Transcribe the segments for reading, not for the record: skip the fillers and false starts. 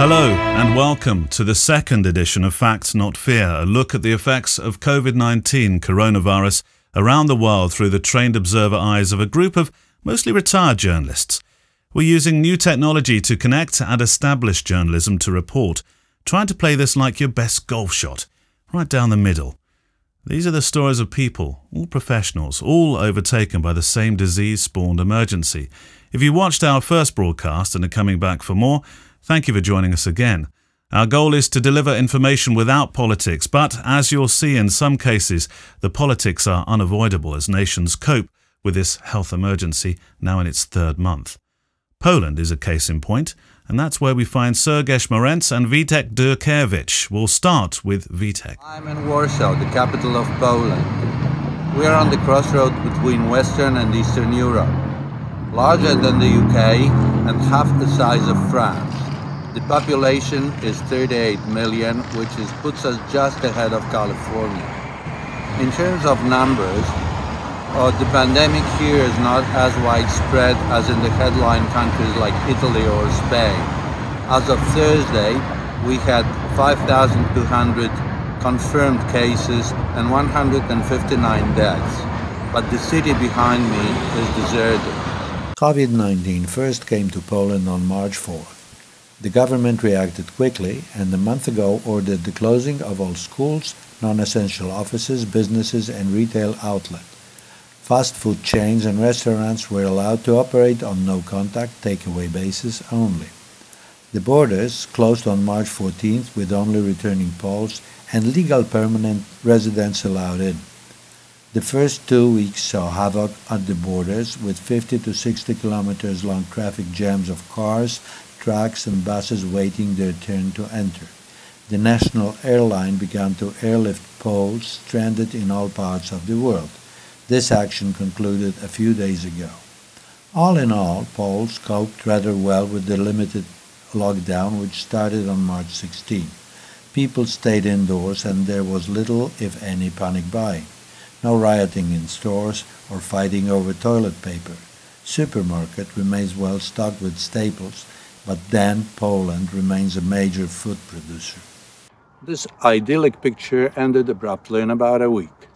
Hello and welcome to the second edition of Fact Not Fear, a look at the effects of COVID-19 coronavirus around the world through the trained observer eyes of a group of mostly retired journalists. We're using new technology to connect and establish journalism to report, trying to play this like your best golf shot, right down the middle. These are the stories of people, all professionals, all overtaken by the same disease-spawned emergency. If you watched our first broadcast and are coming back for more, thank you for joining us again. Our goal is to deliver information without politics, but as you'll see in some cases, the politics are unavoidable as nations cope with this health emergency now in its third month. Poland is a case in point, and that's where we find Sergiusz Morenz and Witek Dudkiewicz. We'll start with Witek. I'm in Warsaw, the capital of Poland. We are on the crossroad between Western and Eastern Europe. Larger than the UK and half the size of France. The population is 38 million, which puts us just ahead of California. In terms of numbers, the pandemic here is not as widespread as in the headline countries like Italy or Spain. As of Thursday, we had 5,200 confirmed cases and 159 deaths. But the city behind me is deserted. COVID-19 first came to Poland on March 4th. The government reacted quickly and a month ago ordered the closing of all schools, non-essential offices, businesses and retail outlets. Fast food chains and restaurants were allowed to operate on no-contact takeaway basis only. The borders closed on March 14th with only returning Poles and legal permanent residents allowed in. The first 2 weeks saw havoc at the borders with 50 to 60 kilometers long traffic jams of cars, trucks and buses waiting their turn to enter. The national airline began to airlift Poles stranded in all parts of the world. This action concluded a few days ago. All in all, Poles coped rather well with the limited lockdown which started on March 16. People stayed indoors and there was little, if any, panic buying. No rioting in stores or fighting over toilet paper. Supermarket remains well stocked with staples, but then Poland remains a major food producer. This idyllic picture ended abruptly in about a week.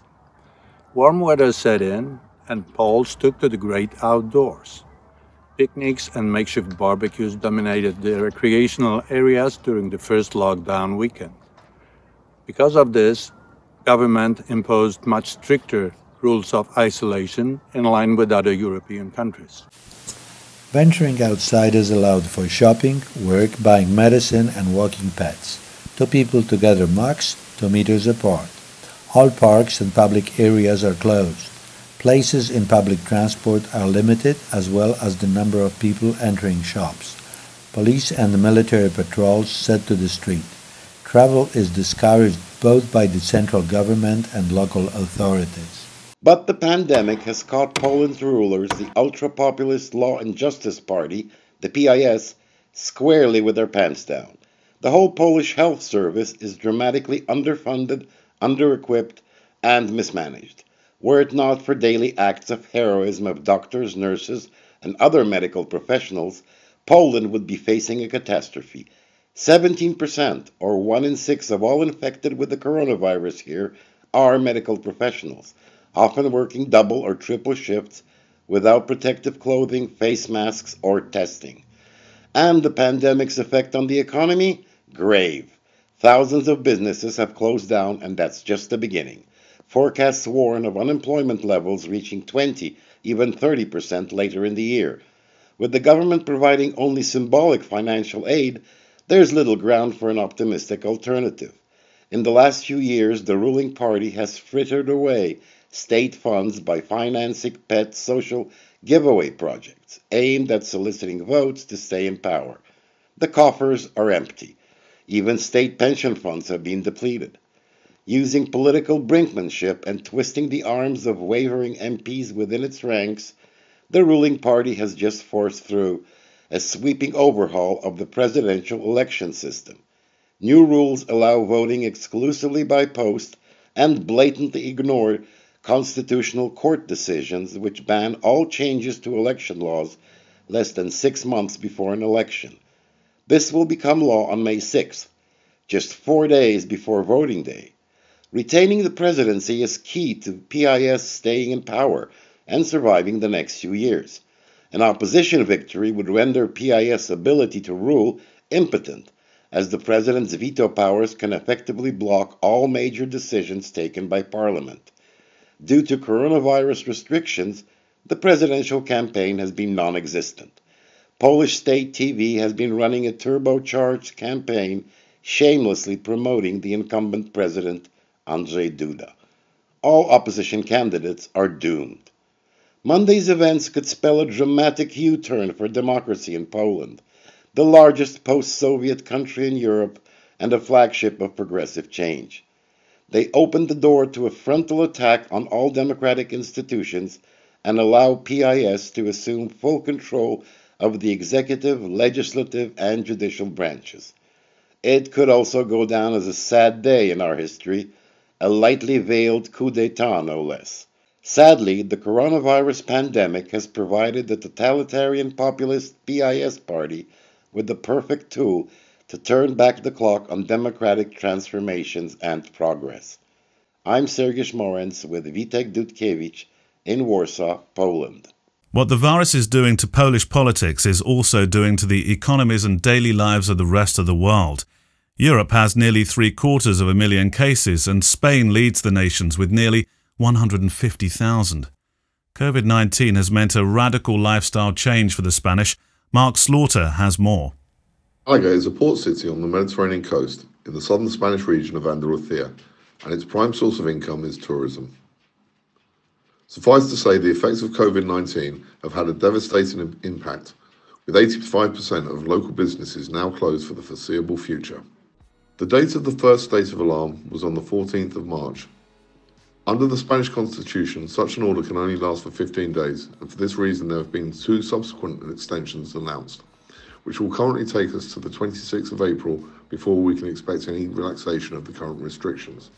Warm weather set in, and Poles took to the great outdoors. Picnics and makeshift barbecues dominated the recreational areas during the first lockdown weekend. Because of this, government imposed much stricter rules of isolation in line with other European countries. Venturing outside is allowed for shopping, work, buying medicine and walking pets. 2 people together max, 2 meters apart. All parks and public areas are closed. Places in public transport are limited as well as the number of people entering shops. Police and military patrols set to the street. Travel is discouraged both by the central government and local authorities. But the pandemic has caught Poland's rulers, the ultra-populist Law and Justice Party, the PiS, squarely with their pants down. The whole Polish health service is dramatically underfunded, under-equipped, and mismanaged. Were it not for daily acts of heroism of doctors, nurses, and other medical professionals, Poland would be facing a catastrophe. 17%, or 1 in 6 of all infected with the coronavirus here, are medical professionals, often working double or triple shifts without protective clothing, face masks, or testing. And the pandemic's effect on the economy? Grave. Thousands of businesses have closed down, and that's just the beginning. Forecasts warn of unemployment levels reaching 20, even 30% later in the year. With the government providing only symbolic financial aid, there's little ground for an optimistic alternative. In the last few years, the ruling party has frittered away state funds by financing pet social giveaway projects aimed at soliciting votes to stay in power. The coffers are empty. Even state pension funds have been depleted. Using political brinkmanship and twisting the arms of wavering MPs within its ranks, the ruling party has just forced through a sweeping overhaul of the presidential election system. New rules allow voting exclusively by post and blatantly ignore constitutional court decisions which ban all changes to election laws less than 6 months before an election. This will become law on May 6th, just 4 days before voting day. Retaining the presidency is key to PIS staying in power and surviving the next few years. An opposition victory would render PIS' ability to rule impotent, as the president's veto powers can effectively block all major decisions taken by Parliament. Due to coronavirus restrictions, the presidential campaign has been non-existent. Polish state TV has been running a turbocharged campaign shamelessly promoting the incumbent president, Andrzej Duda. All opposition candidates are doomed. Monday's events could spell a dramatic U-turn for democracy in Poland, the largest post-Soviet country in Europe and a flagship of progressive change. They opened the door to a frontal attack on all democratic institutions and allow PIS to assume full control of the executive, legislative, and judicial branches. It could also go down as a sad day in our history, a lightly veiled coup d'etat no less. Sadly, the coronavirus pandemic has provided the totalitarian populist PIS party with the perfect tool to turn back the clock on democratic transformations and progress. I'm Sergiusz Morenz with Witek Dudkiewicz in Warsaw, Poland. What the virus is doing to Polish politics is also doing to the economies and daily lives of the rest of the world. Europe has nearly 750,000 cases, and Spain leads the nations with nearly 150,000. COVID-19 has meant a radical lifestyle change for the Spanish. Mark Slaughter has more. Malaga is a port city on the Mediterranean coast in the southern Spanish region of Andalusia, and its prime source of income is tourism. Suffice to say, the effects of COVID-19 have had a devastating impact, with 85% of local businesses now closed for the foreseeable future. The date of the first state of alarm was on the 14th of March. Under the Spanish Constitution, such an order can only last for 15 days, and for this reason there have been 2 subsequent extensions announced, which will currently take us to the 26th of April before we can expect any relaxation of the current restrictions.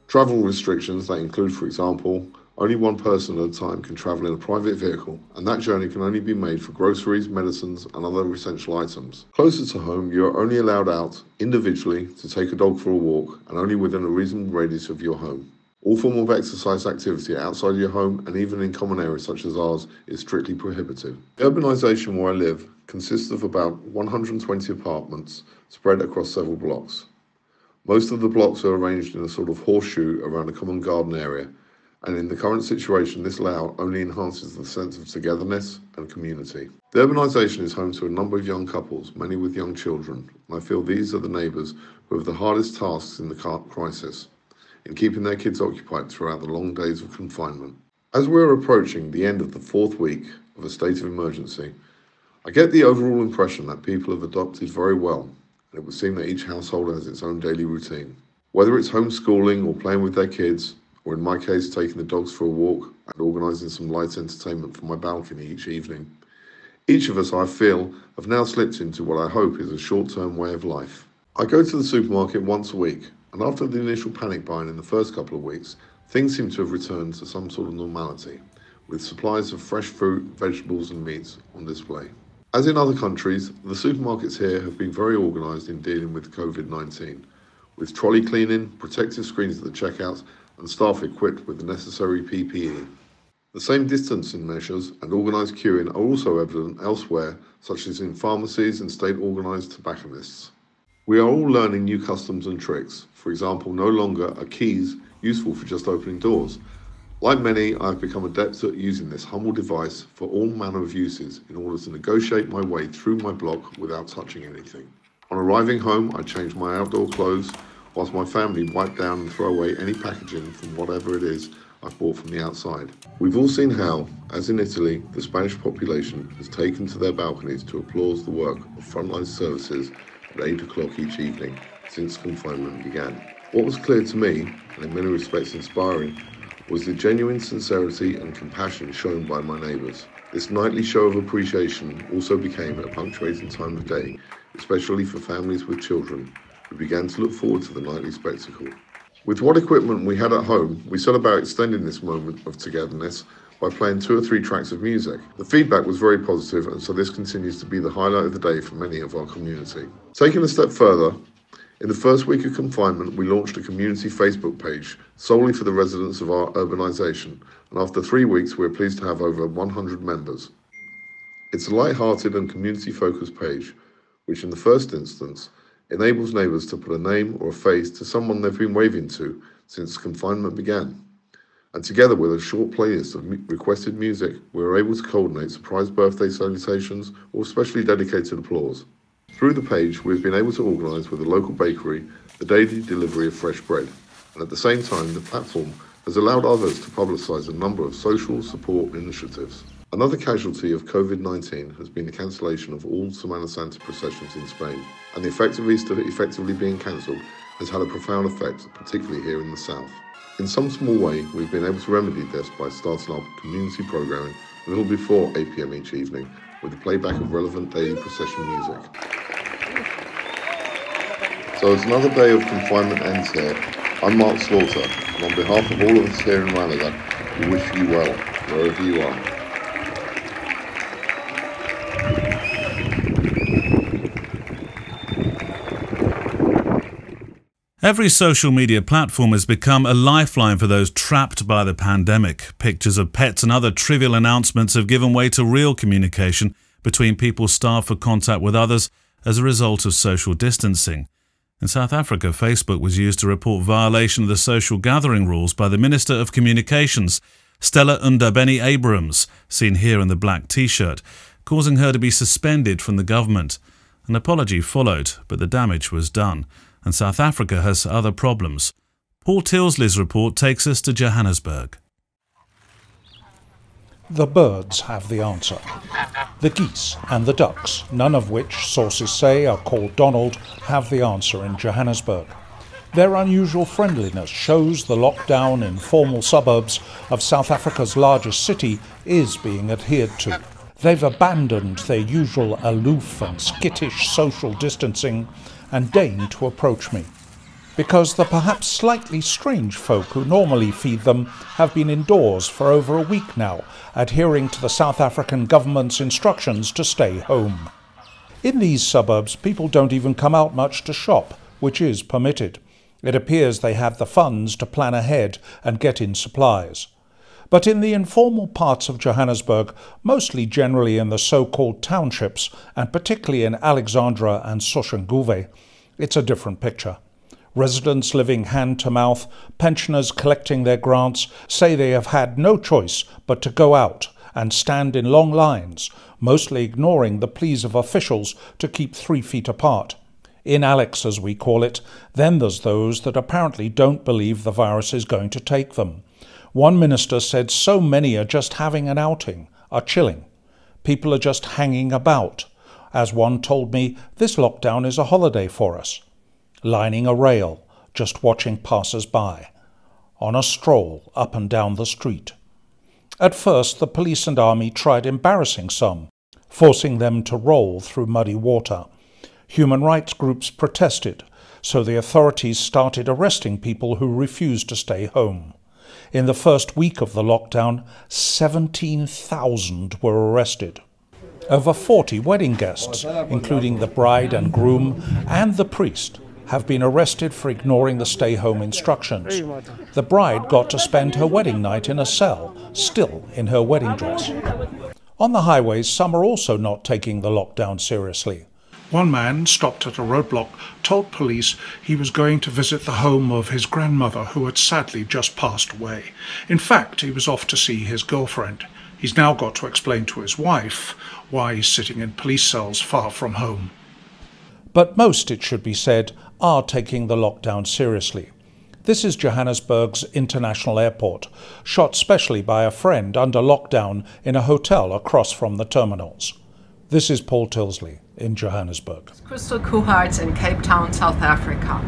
Travel restrictions that include, for example, only one person at a time can travel in a private vehicle, and that journey can only be made for groceries, medicines, and other essential items. Closer to home, you are only allowed out individually to take a dog for a walk, and only within a reasonable radius of your home. All form of exercise activity outside your home and even in common areas such as ours is strictly prohibited. The urbanisation where I live consists of about 120 apartments spread across several blocks. Most of the blocks are arranged in a sort of horseshoe around a common garden area, and in the current situation this layout only enhances the sense of togetherness and community. The urbanisation is home to a number of young couples, many with young children, and I feel these are the neighbours who have the hardest tasks in the crisis, in keeping their kids occupied throughout the long days of confinement. As we're approaching the end of the 4th week of a state of emergency, I get the overall impression that people have adopted very well, and it would seem that each household has its own daily routine. Whether it's homeschooling or playing with their kids, or in my case taking the dogs for a walk and organising some light entertainment from my balcony each evening, each of us, I feel, have now slipped into what I hope is a short-term way of life. I go to the supermarket once a week, and after the initial panic buying in the first couple of weeks, things seem to have returned to some sort of normality, with supplies of fresh fruit, vegetables and meats on display. As in other countries, the supermarkets here have been very organised in dealing with COVID-19, with trolley cleaning, protective screens at the checkouts, and staff equipped with the necessary PPE. The same distancing measures and organised queuing are also evident elsewhere, such as in pharmacies and state-organised tobacconists. We are all learning new customs and tricks. For example, no longer are keys useful for just opening doors. Like many, I have become adept at using this humble device for all manner of uses in order to negotiate my way through my block without touching anything. On arriving home, I changed my outdoor clothes, whilst my family wipe down and throw away any packaging from whatever it is I've bought from the outside. We've all seen how, as in Italy, the Spanish population has taken to their balconies to applaud the work of frontline services at 8 o'clock each evening since confinement began. What was clear to me, and in many respects inspiring, was the genuine sincerity and compassion shown by my neighbours. This nightly show of appreciation also became a punctuating time of day, especially for families with children, who began to look forward to the nightly spectacle. With what equipment we had at home, we set about extending this moment of togetherness by playing 2 or 3 tracks of music. The feedback was very positive, and so this continues to be the highlight of the day for many of our community. Taking a step further, in the first week of confinement, we launched a community Facebook page solely for the residents of our urbanisation, and after 3 weeks, we're pleased to have over 100 members. It's a light-hearted and community-focused page, which in the first instance enables neighbours to put a name or a face to someone they've been waving to since confinement began. And together with a short playlist of requested music, we were able to coordinate surprise birthday salutations or specially dedicated applause. Through the page, we've been able to organise with a local bakery the daily delivery of fresh bread, and at the same time, the platform has allowed others to publicise a number of social support initiatives. Another casualty of COVID-19 has been the cancellation of all Semana Santa processions in Spain, and the effect of Easter effectively being cancelled has had a profound effect, particularly here in the south. In some small way, we've been able to remedy this by starting our community programming a little before 8 p.m. each evening with the playback of relevant daily procession music. So as another day of confinement ends here, I'm Mark Slaughter, and on behalf of all of us here in Malaga, we wish you well, wherever you are. Every social media platform has become a lifeline for those trapped by the pandemic. Pictures of pets and other trivial announcements have given way to real communication between people starved for contact with others as a result of social distancing. In South Africa, Facebook was used to report violation of the social gathering rules by the Minister of Communications, Stella Ndabeni-Abrahams, seen here in the black T-shirt, causing her to be suspended from the government. An apology followed, but the damage was done, and South Africa has other problems. Paul Tilsley's report takes us to Johannesburg. The birds have the answer. The geese and the ducks, none of which sources say are called Donald, have the answer in Johannesburg. Their unusual friendliness shows the lockdown in formal suburbs of South Africa's largest city is being adhered to. They've abandoned their usual aloof and skittish social distancing and deign to approach me, because the perhaps slightly strange folk who normally feed them have been indoors for over a week now, adhering to the South African government's instructions to stay home. In these suburbs, people don't even come out much to shop, which is permitted. It appears they have the funds to plan ahead and get in supplies. But in the informal parts of Johannesburg, mostly generally in the so-called townships, and particularly in Alexandra and Soshanguve, it's a different picture. Residents living hand-to-mouth, pensioners collecting their grants, say they have had no choice but to go out and stand in long lines, mostly ignoring the pleas of officials to keep 3 feet apart. In Alex, as we call it, then there's those that apparently don't believe the virus is going to take them. One minister said so many are just having an outing, are chilling. People are just hanging about. As one told me, this lockdown is a holiday for us. Lining a rail, just watching passers-by. On a stroll up and down the street. At first, the police and army tried embarrassing some, forcing them to roll through muddy water. Human rights groups protested, so the authorities started arresting people who refused to stay home. In the first week of the lockdown, 17,000 were arrested. Over 40 wedding guests, including the bride and groom and the priest, have been arrested for ignoring the stay-home instructions. The bride got to spend her wedding night in a cell, still in her wedding dress. On the highways, some are also not taking the lockdown seriously. One man, stopped at a roadblock, told police he was going to visit the home of his grandmother, who had sadly just passed away. In fact, he was off to see his girlfriend. He's now got to explain to his wife why he's sitting in police cells far from home. But most, it should be said, are taking the lockdown seriously. This is Johannesburg's international airport, shot specially by a friend under lockdown in a hotel across from the terminals. This is Paul Tilsley in Johannesburg. Christel Kucharz in Cape Town, South Africa.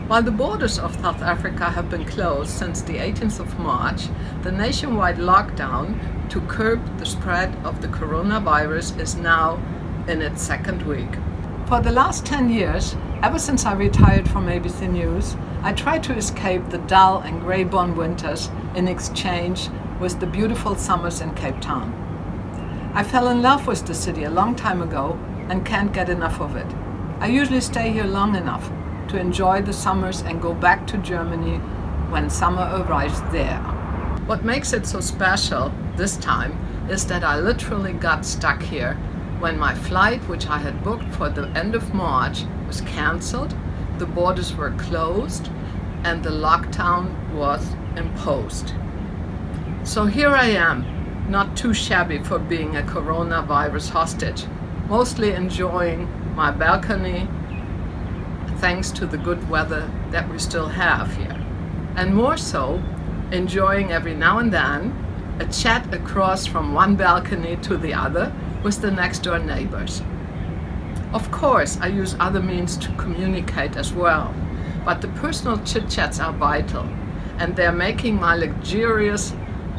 While the borders of South Africa have been closed since the 18th of March, the nationwide lockdown to curb the spread of the coronavirus is now in its second week. For the last 10 years, ever since I retired from ABC News, I tried to escape the dull and grey Bonn winters in exchange with the beautiful summers in Cape Town. I fell in love with the city a long time ago and can't get enough of it. I usually stay here long enough to enjoy the summers and go back to Germany when summer arrives there. What makes it so special this time is that I literally got stuck here when my flight, which I had booked for the end of March, was cancelled, the borders were closed, and the lockdown was imposed. So here I am, not too shabby for being a coronavirus hostage, mostly enjoying my balcony thanks to the good weather that we still have here. And more so, enjoying every now and then a chat across from one balcony to the other with the next door neighbors. Of course, I use other means to communicate as well, but the personal chit-chats are vital, and they're making my luxurious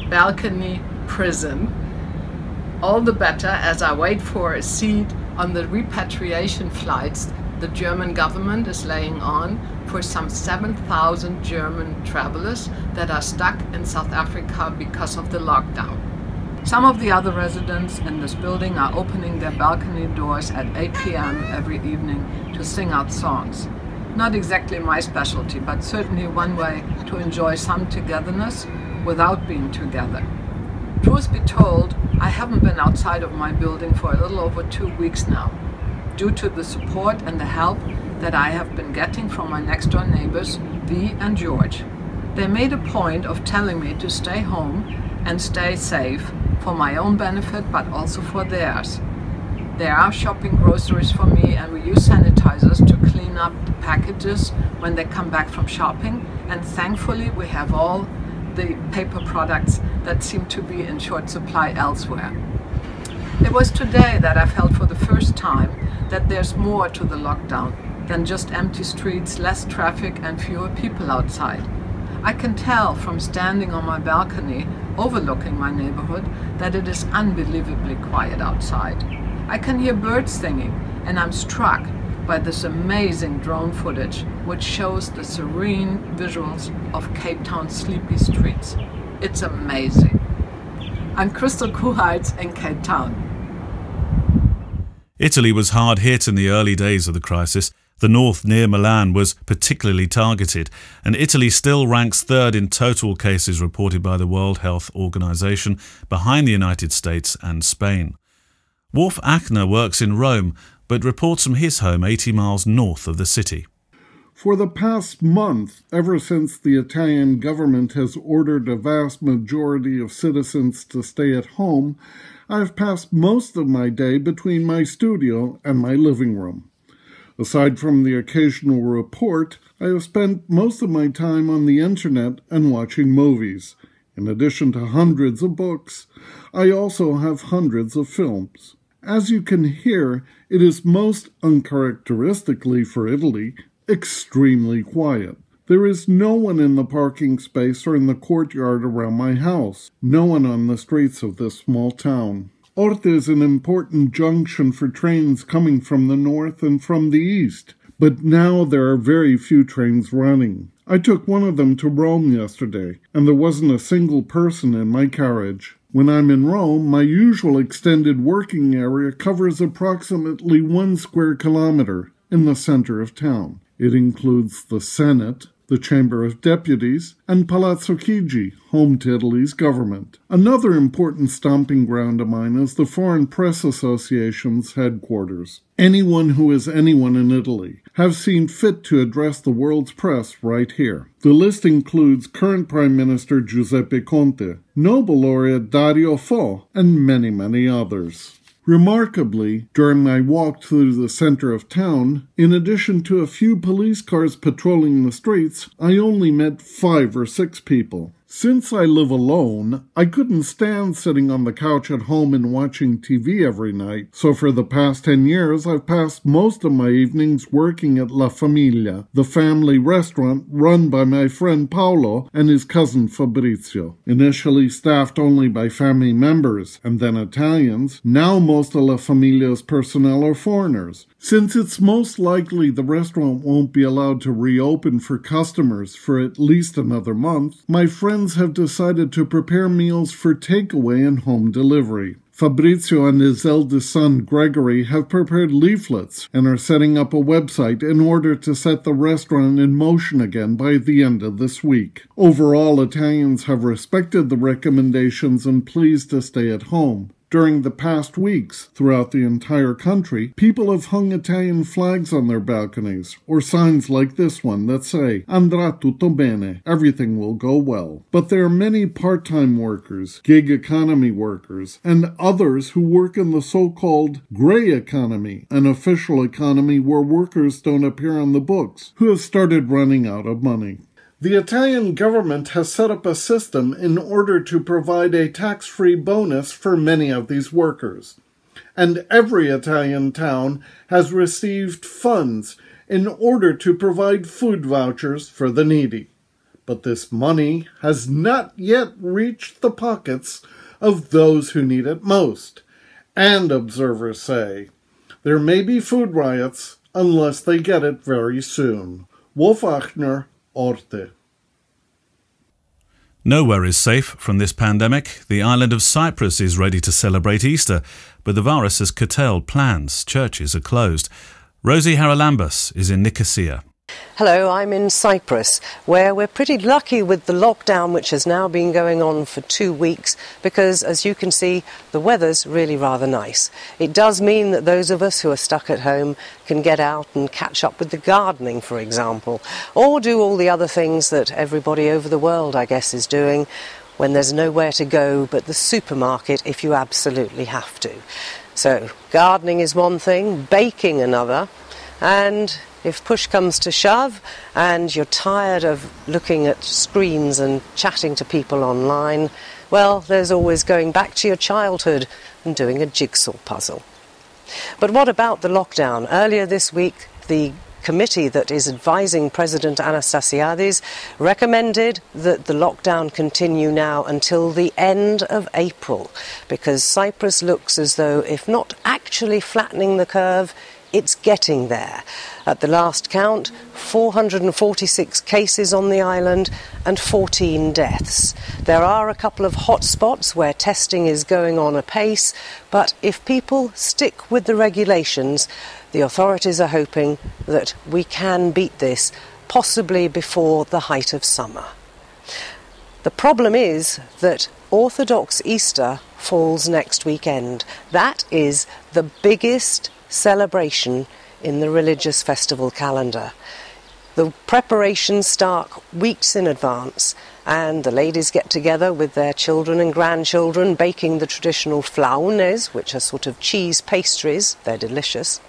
balcony prison all the better as I wait for a seat on the repatriation flights the German government is laying on for some 7,000 German travelers that are stuck in South Africa because of the lockdown. Some of the other residents in this building are opening their balcony doors at 8 p.m. every evening to sing out songs. Not exactly my specialty, but certainly one way to enjoy some togetherness without being together. Truth be told, I haven't been outside of my building for a little over 2 weeks now, due to the support and the help that I have been getting from my next door neighbors, V and George. They made a point of telling me to stay home and stay safe for my own benefit, but also for theirs. They are shopping groceries for me, and we use sanitizers to clean up the packages when they come back from shopping, and thankfully we have all the paper products that seem to be in short supply elsewhere. It was today that I felt for the first time that there's more to the lockdown than just empty streets, less traffic and fewer people outside. I can tell from standing on my balcony overlooking my neighborhood that it is unbelievably quiet outside. I can hear birds singing, and I'm struck by this amazing drone footage which shows the serene visuals of Cape Town's sleepy streets. It's amazing. I'm Christel Kucharz in Cape Town. Italy was hard hit in the early days of the crisis. The north near Milan was particularly targeted, and Italy still ranks third in total cases reported by the World Health Organization, behind the United States and Spain. Wolf Achtner works in Rome, but reports from his home 80 miles north of the city. For the past month, ever since the Italian government has ordered a vast majority of citizens to stay at home, I've passed most of my day between my studio and my living room. Aside from the occasional report, I have spent most of my time on the internet and watching movies. In addition to hundreds of books, I also have hundreds of films. As you can hear, it is most uncharacteristically for Italy extremely quiet. There is no one in the parking space or in the courtyard around my house. No one on the streets of this small town. Orte is an important junction for trains coming from the north and from the east, but now there are very few trains running. I took one of them to Rome yesterday, and there wasn't a single person in my carriage. When I'm in Rome, my usual extended working area covers approximately 1 square kilometer in the center of town. It includes the Senate, the Chamber of Deputies, and Palazzo Chigi, home to Italy's government. Another important stomping ground of mine is the Foreign Press Association's headquarters. Anyone who is anyone in Italy have seen fit to address the world's press right here. The list includes current Prime Minister Giuseppe Conte, Nobel laureate Dario Fo, and many, many others. Remarkably, during my walk through the center of town, in addition to a few police cars patrolling the streets, I only met 5 or 6 people. Since I live alone, I couldn't stand sitting on the couch at home and watching TV every night, so for the past 10 years I've passed most of my evenings working at La Famiglia, the family restaurant run by my friend Paolo and his cousin Fabrizio. Initially staffed only by family members and then Italians, now most of La Famiglia's personnel are foreigners, Since it's most likely the restaurant won't be allowed to reopen for customers for at least another month, my friends have decided to prepare meals for takeaway and home delivery. Fabrizio and his eldest son, Gregory, have prepared leaflets and are setting up a website in order to set the restaurant in motion again by the end of this week. Overall, Italians have respected the recommendations and pleased to stay at home. During the past weeks, throughout the entire country, people have hung Italian flags on their balconies, or signs like this one that say, "Andrà tutto bene," everything will go well. But there are many part-time workers, gig economy workers, and others who work in the so-called gray economy, an official economy where workers don't appear on the books, who have started running out of money. The Italian government has set up a system in order to provide a tax-free bonus for many of these workers. And every Italian town has received funds in order to provide food vouchers for the needy. But this money has not yet reached the pockets of those who need it most. And observers say, there may be food riots unless they get it very soon. Achtner, Orte. Nowhere is safe from this pandemic. The island of Cyprus is ready to celebrate Easter, but the virus has curtailed plans. Churches are closed. Rosie Charalambous is in Nicosia. Hello, I'm in Cyprus, where we're pretty lucky with the lockdown, which has now been going on for 2 weeks, because, as you can see, the weather's really rather nice. It does mean that those of us who are stuck at home can get out and catch up with the gardening, for example, or do all the other things that everybody over the world, I guess, is doing when there's nowhere to go but the supermarket if you absolutely have to. So, gardening is one thing, baking another, and if push comes to shove and you're tired of looking at screens and chatting to people online, well, there's always going back to your childhood and doing a jigsaw puzzle. But what about the lockdown? Earlier this week, the committee that is advising President Anastasiades recommended that the lockdown continue now until the end of April, because Cyprus looks as though, if not actually flattening the curve, it's getting there. At the last count, 446 cases on the island and 14 deaths. There are a couple of hot spots where testing is going on apace, but if people stick with the regulations, the authorities are hoping that we can beat this, possibly before the height of summer. The problem is that Orthodox Easter falls next weekend. That is the biggest celebration in the religious festival calendar. The preparations start weeks in advance, and the ladies get together with their children and grandchildren, baking the traditional flaunes, which are sort of cheese pastries. They're delicious.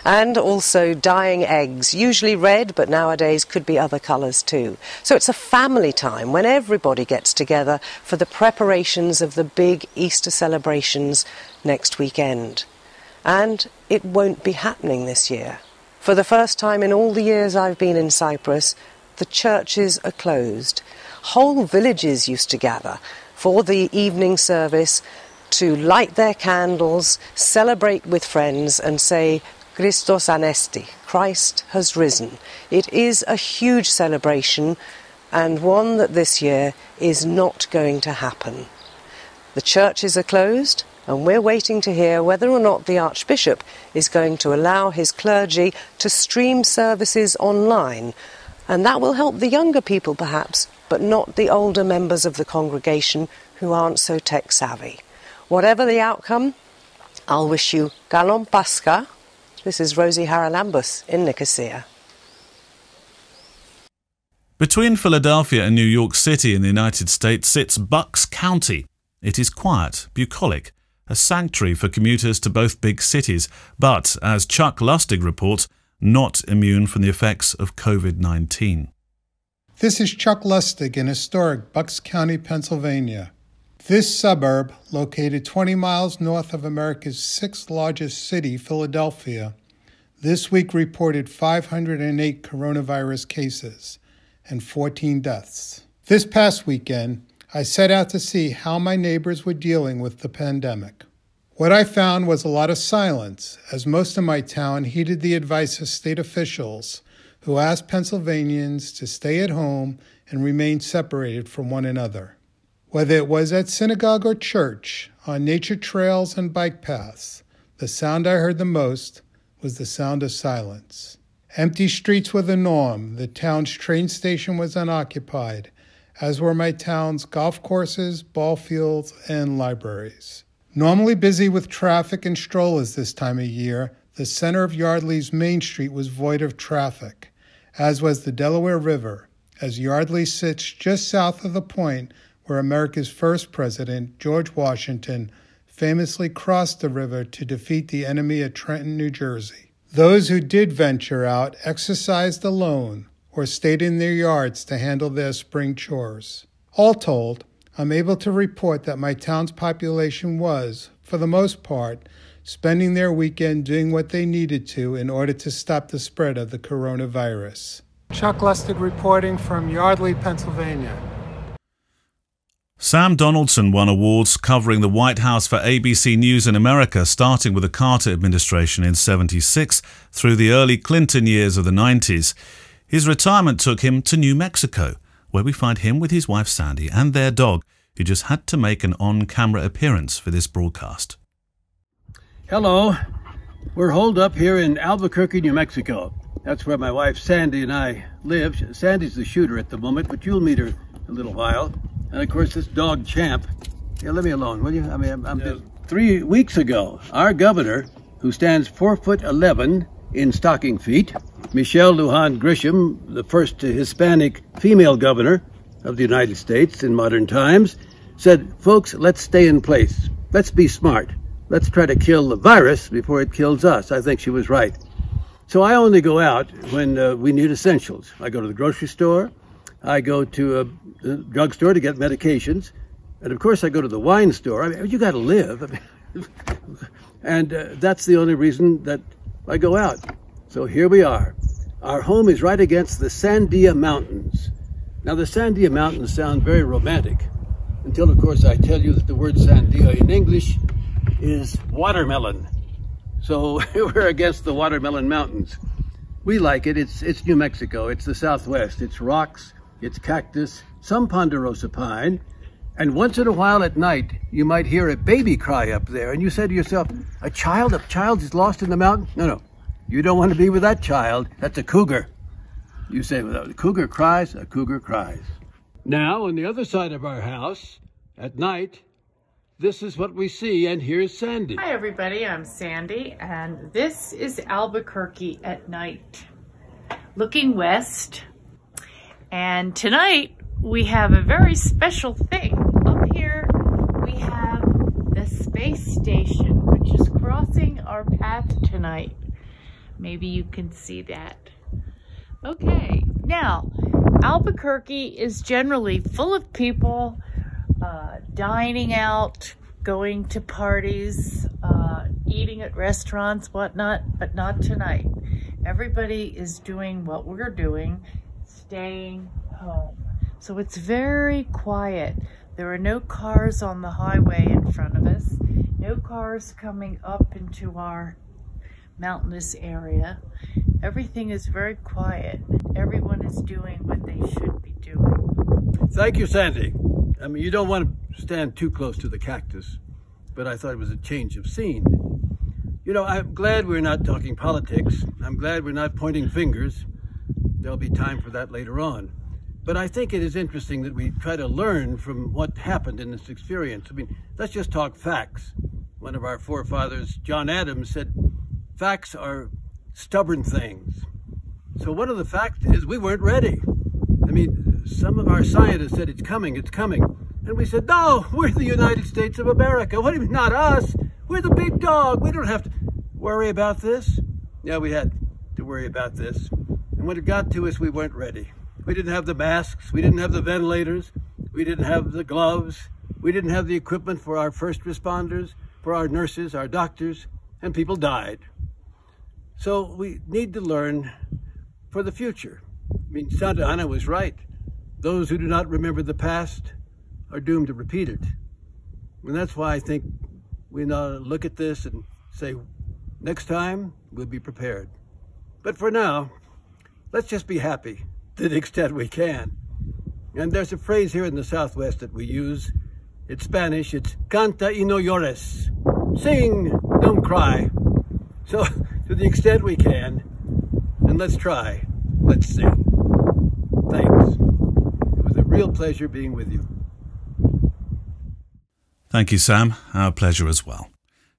And also dyeing eggs, usually red, but nowadays could be other colours too. So it's a family time when everybody gets together for the preparations of the big Easter celebrations next weekend. And it won't be happening this year. For the first time in all the years I've been in Cyprus, the churches are closed. Whole villages used to gather for the evening service to light their candles, celebrate with friends and say, Christos Anesti, Christ has risen. It is a huge celebration, and one that this year is not going to happen. The churches are closed, and we're waiting to hear whether or not the Archbishop is going to allow his clergy to stream services online. And that will help the younger people perhaps, but not the older members of the congregation who aren't so tech-savvy. Whatever the outcome, I'll wish you Kalon Pascha. This is Rosie Charalambous in Nicosia. Between Philadelphia and New York City in the United States sits Bucks County. It is quiet, bucolic, a sanctuary for commuters to both big cities, but, as Chuck Lustig reports, not immune from the effects of COVID-19. This is Chuck Lustig in historic Bucks County, Pennsylvania. This suburb, located 20 miles north of America's sixth largest city, Philadelphia, this week reported 508 coronavirus cases and 14 deaths. This past weekend, I set out to see how my neighbors were dealing with the pandemic. What I found was a lot of silence, as most of my town heeded the advice of state officials who asked Pennsylvanians to stay at home and remain separated from one another. Whether it was at synagogue or church, on nature trails and bike paths, the sound I heard the most was the sound of silence. Empty streets were the norm. The town's train station was unoccupied, as were my town's golf courses, ball fields, and libraries. Normally busy with traffic and strollers this time of year, the center of Yardley's Main Street was void of traffic, as was the Delaware River, as Yardley sits just south of the point where America's first president, George Washington, famously crossed the river to defeat the enemy at Trenton, New Jersey. Those who did venture out exercised alone or stayed in their yards to handle their spring chores. All told, I'm able to report that my town's population was, for the most part, spending their weekend doing what they needed to in order to stop the spread of the coronavirus. Chuck Lustig reporting from Yardley, Pennsylvania. Sam Donaldson won awards covering the White House for ABC News in America, starting with the Carter administration in '76 through the early Clinton years of the '90s. His retirement took him to New Mexico, where we find him with his wife Sandy and their dog, who just had to make an on-camera appearance for this broadcast. Hello. We're holed up here in Albuquerque, New Mexico. That's where my wife Sandy and I live. Sandy's the shooter at the moment, but you'll meet her in a little while. And of course, this dog Champ. Yeah, let me alone, will you? I mean, I'm busy. 3 weeks ago, our governor, who stands 4'11" in stocking feet, Michelle Lujan Grisham, the first Hispanic female governor of the United States in modern times, said, folks, let's stay in place. Let's be smart. Let's try to kill the virus before it kills us. I think she was right. So I only go out when we need essentials. I go to the grocery store. I go to a drugstore to get medications. And of course, I go to the wine store. I mean, you got to live. I mean, and that's the only reason that I go out. So here we are. Our home is right against the Sandia Mountains. Now, the Sandia Mountains sound very romantic, until, of course, I tell you that the word Sandia in English is watermelon. So we're against the Watermelon Mountains. We like it. It's New Mexico. It's the Southwest. It's rocks. It's cactus, some ponderosa pine. And once in a while at night, you might hear a baby cry up there. And you say to yourself, a child is lost in the mountain? No. You don't want to be with that child. That's a cougar. You say, well, a cougar cries, a cougar cries. Now, on the other side of our house, at night, this is what we see, and here's Sandy. Hi, everybody. I'm Sandy, and this is Albuquerque at night, looking west. And tonight, we have a very special thing. Up here, we have the space station, which is crossing our path tonight. Maybe you can see that. Okay, now, Albuquerque is generally full of people, dining out, going to parties, eating at restaurants, whatnot, but not tonight. Everybody is doing what we're doing, staying home. So it's very quiet. There are no cars on the highway in front of us, no cars coming up into our mountainous area. Everything is very quiet. Everyone is doing what they should be doing. Thank you, Sandy. I mean, you don't want to stand too close to the cactus, but I thought it was a change of scene. You know, I'm glad we're not talking politics. I'm glad we're not pointing fingers. There'll be time for that later on. But I think it is interesting that we try to learn from what happened in this experience. I mean, let's just talk facts. One of our forefathers, John Adams, said, facts are stubborn things. So one of the facts is we weren't ready. I mean, some of our scientists said it's coming. And we said, no, we're the United States of America. What do you mean, not us? We're the big dog. We don't have to worry about this. Yeah, we had to worry about this. And when it got to us, we weren't ready. We didn't have the masks. We didn't have the ventilators. We didn't have the gloves. We didn't have the equipment for our first responders, for our nurses, our doctors, and people died. So we need to learn for the future. I mean, Santa Ana was right. Those who do not remember the past are doomed to repeat it. And that's why I think we now look at this and say, next time, we'll be prepared. But for now, let's just be happy to the extent we can. And there's a phrase here in the Southwest that we use. It's Spanish, it's canta y no llores. Sing, don't cry. So, to the extent we can, and let's try, let's sing. Thanks. It was a real pleasure being with you. Thank you, Sam. Our pleasure as well.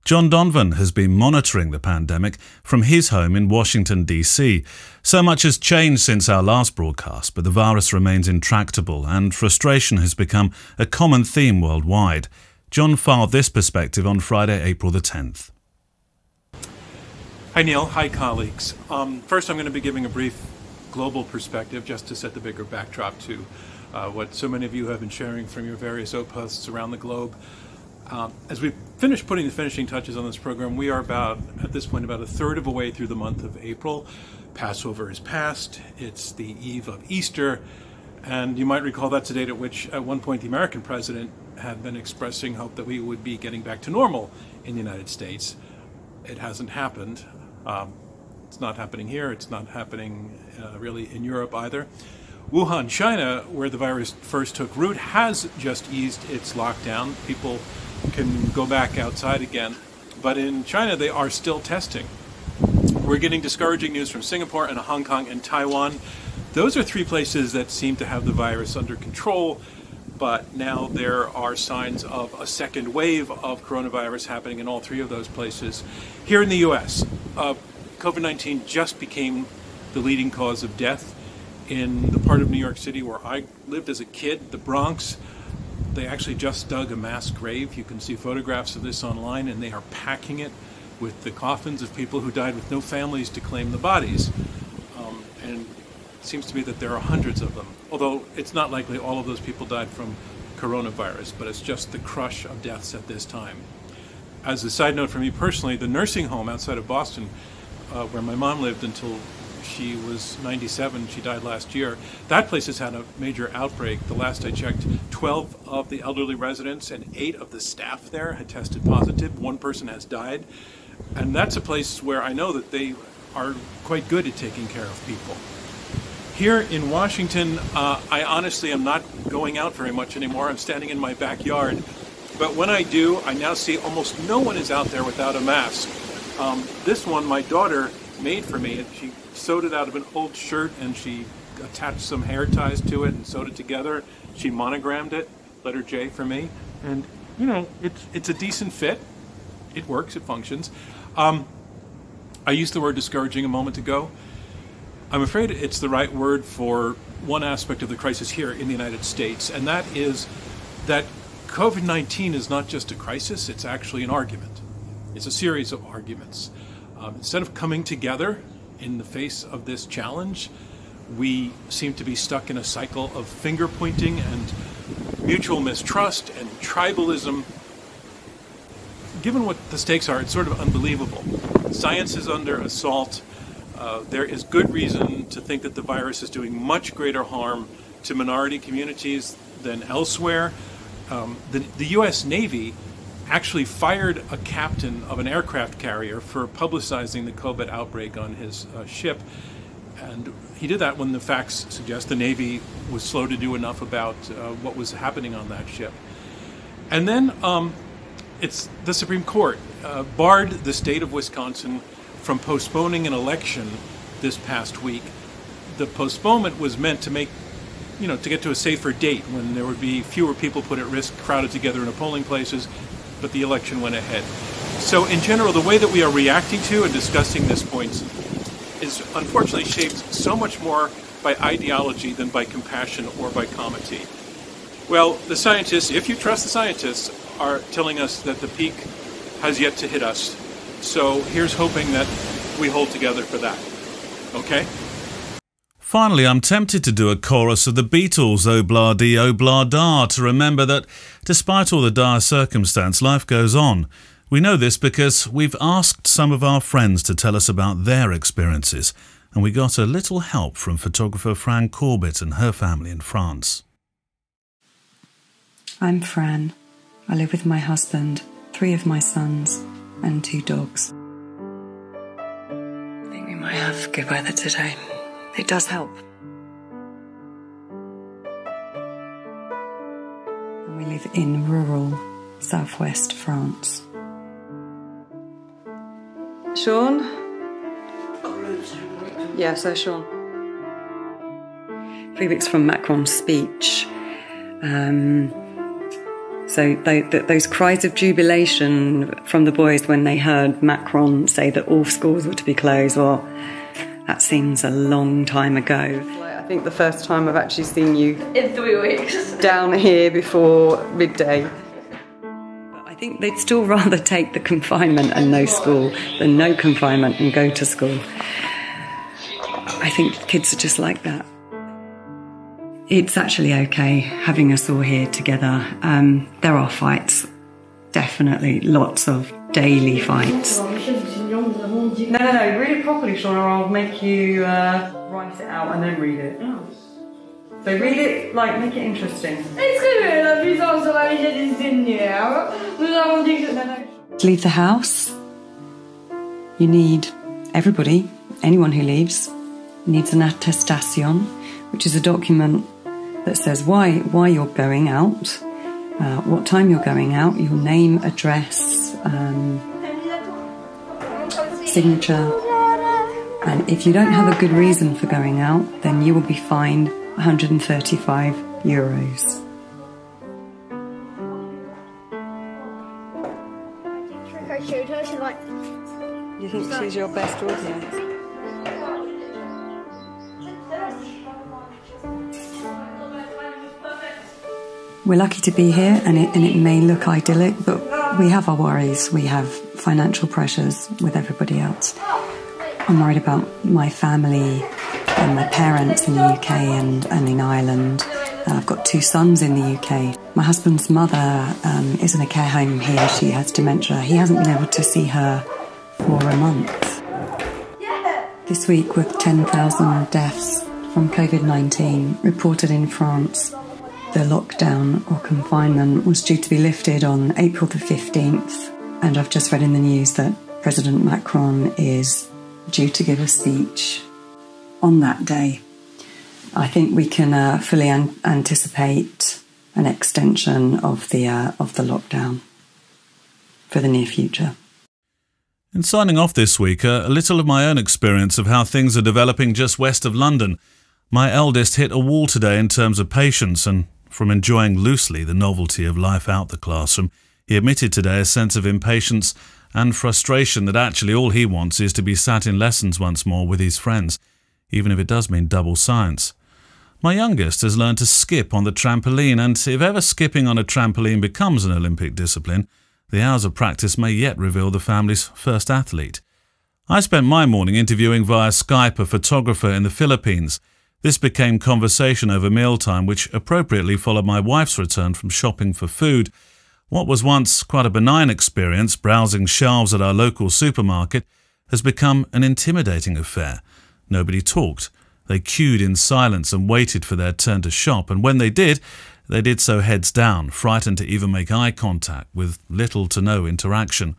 John Donvan has been monitoring the pandemic from his home in Washington, D.C. So much has changed since our last broadcast, but the virus remains intractable and frustration has become a common theme worldwide. John filed this perspective on Friday, April the 10th. Hi, Neil. Hi, colleagues. First, I'm going to be giving a brief global perspective just to set the bigger backdrop to what so many of you have been sharing from your various outposts around the globe. As we finish putting the finishing touches on this program, we are at this point, about a third of a way through the month of April. Passover is past. It's the eve of Easter. And you might recall that's the date at which, at one point, the American president had been expressing hope that we would be getting back to normal in the United States. It hasn't happened. It's not happening here. It's not happening really in Europe either. Wuhan, China, where the virus first took root, has just eased its lockdown. People can go back outside again. But in China, they are still testing. We're getting discouraging news from Singapore and Hong Kong and Taiwan. Those are three places that seem to have the virus under control, but now there are signs of a second wave of coronavirus happening in all three of those places. Here in the U.S., COVID-19 just became the leading cause of death in the part of New York City where I lived as a kid, the Bronx. They actually just dug a mass grave. You can see photographs of this online, and they are packing it with the coffins of people who died with no families to claim the bodies. And it seems to me that there are hundreds of them, although it's not likely all of those people died from coronavirus, but it's just the crush of deaths at this time. As a side note for me personally, the nursing home outside of Boston, where my mom lived until she was 97, she died last year, that place has had a major outbreak. The last I checked, 12 of the elderly residents and 8 of the staff there had tested positive. 1 person has died. And that's a place where I know that they are quite good at taking care of people. Here in Washington, I honestly am not going out very much anymore. I'm standing in my backyard. But when I do, I now see almost no one is out there without a mask. This one my daughter made for me, and she sewed it out of an old shirt, and she attached some hair ties to it and sewed it together. She monogrammed it, letter J for me, and you know, it's a decent fit. It works, it functions. I used the word discouraging a moment ago. I'm afraid it's the right word for one aspect of the crisis here in the United States, and that is that COVID-19 is not just a crisis, it's actually an argument. It's a series of arguments. Instead of coming together in the face of this challenge, we seem to be stuck in a cycle of finger pointing and mutual mistrust and tribalism. Given what the stakes are, it's sort of unbelievable. Science is under assault. There is good reason to think that the virus is doing much greater harm to minority communities than elsewhere. The U.S. Navy actually fired a captain of an aircraft carrier for publicizing the COVID outbreak on his ship. And he did that when the facts suggest the Navy was slow to do enough about what was happening on that ship. And then it's the Supreme Court barred the state of Wisconsin from postponing an election this past week. The postponement was meant to make, to get to a safer date when there would be fewer people put at risk crowded together in polling places, but the election went ahead. So in general, the way that we are reacting to and discussing this point is unfortunately shaped so much more by ideology than by compassion or by comity. Well, the scientists, if you trust the scientists, are telling us that the peak has yet to hit us. So here's hoping that we hold together for that. Okay? Finally, I'm tempted to do a chorus of the Beatles, Oh Blah Dee, Oh Blah Da, to remember that despite all the dire circumstance, life goes on. We know this because we've asked some of our friends to tell us about their experiences, and we got a little help from photographer Fran Corbett and her family in France. I'm Fran. I live with my husband, 3 of my sons and 2 dogs. I think we might have good weather today. It does help. We live in rural southwest France. Sean? Yeah, so Sean. 3 weeks from Macron's speech. So those cries of jubilation from the boys when they heard Macron say that all schools were to be closed, well, that seems a long time ago. I think the first time I've actually seen you in 3 weeks down here before midday. I think they'd still rather take the confinement and no school than no confinement and go to school. I think kids are just like that. It's actually okay having us all here together. There are fights, definitely, lots of daily fights. No, read it properly, Sean, or I'll make you write it out and then read it. So read it, make it interesting. To leave the house, you need everybody, anyone who leaves, needs an attestation, which is a document that says why you're going out, what time you're going out, your name, address, signature. And if you don't have a good reason for going out, then you will be fined €135. You think she's your best audience? We're lucky to be here, and it may look idyllic, but we have our worries. We have financial pressures with everybody else. I'm worried about my family and my parents in the UK and in Ireland. I've got 2 sons in the UK. My husband's mother is in a care home here. She has dementia. He hasn't been able to see her for a month. This week, with 10,000 deaths from COVID-19 reported in France, the lockdown or confinement was due to be lifted on April the 15th. And I've just read in the news that President Macron is due to give a speech on that day. I think we can fully anticipate an extension of the lockdown for the near future. In signing off this week, a little of my own experience of how things are developing just west of London. My eldest hit a wall today in terms of patience, and from enjoying loosely the novelty of life out the classroom, he admitted today a sense of impatience and frustration that actually all he wants is to be sat in lessons once more with his friends, even if it does mean double science. My youngest has learned to skip on the trampoline, and if ever skipping on a trampoline becomes an Olympic discipline, the hours of practice may yet reveal the family's first athlete. I spent my morning interviewing via Skype a photographer in the Philippines. This became conversation over mealtime, which appropriately followed my wife's return from shopping for food. What was once quite a benign experience, browsing shelves at our local supermarket, has become an intimidating affair. Nobody talked. They queued in silence and waited for their turn to shop, and when they did so heads down, frightened to even make eye contact, with little to no interaction.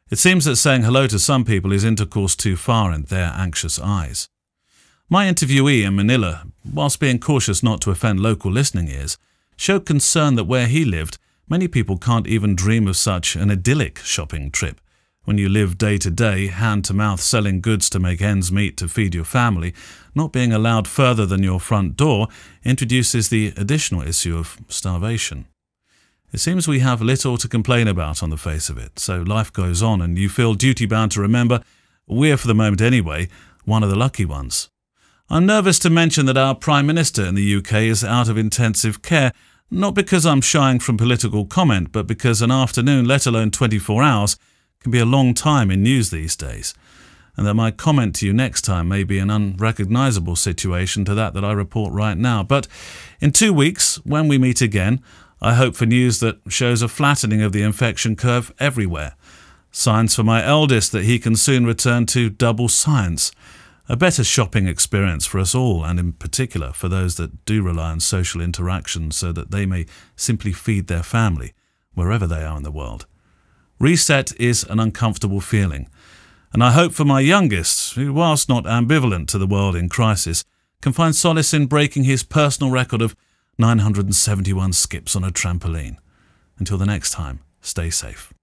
It seems that saying hello to some people is intercourse too far in their anxious eyes. My interviewee in Manila, whilst being cautious not to offend local listening ears, showed concern that where he lived, many people can't even dream of such an idyllic shopping trip. When you live day to day, hand to mouth, selling goods to make ends meet to feed your family, not being allowed further than your front door introduces the additional issue of starvation. It seems we have little to complain about on the face of it, so life goes on and you feel duty-bound to remember we're, for the moment anyway, one of the lucky ones. I'm nervous to mention that our Prime Minister in the UK is out of intensive care, not because I'm shying from political comment, but because an afternoon, let alone 24 hours, can be a long time in news these days, and that my comment to you next time may be an unrecognisable situation to that I report right now. But in 2 weeks, when we meet again, I hope for news that shows a flattening of the infection curve everywhere. Signs for my eldest that he can soon return to double science. A better shopping experience for us all, and in particular for those that do rely on social interaction so that they may simply feed their family, wherever they are in the world. Reset is an uncomfortable feeling, and I hope for my youngest, who, whilst not ambivalent to the world in crisis, can find solace in breaking his personal record of 971 skips on a trampoline. Until the next time, stay safe.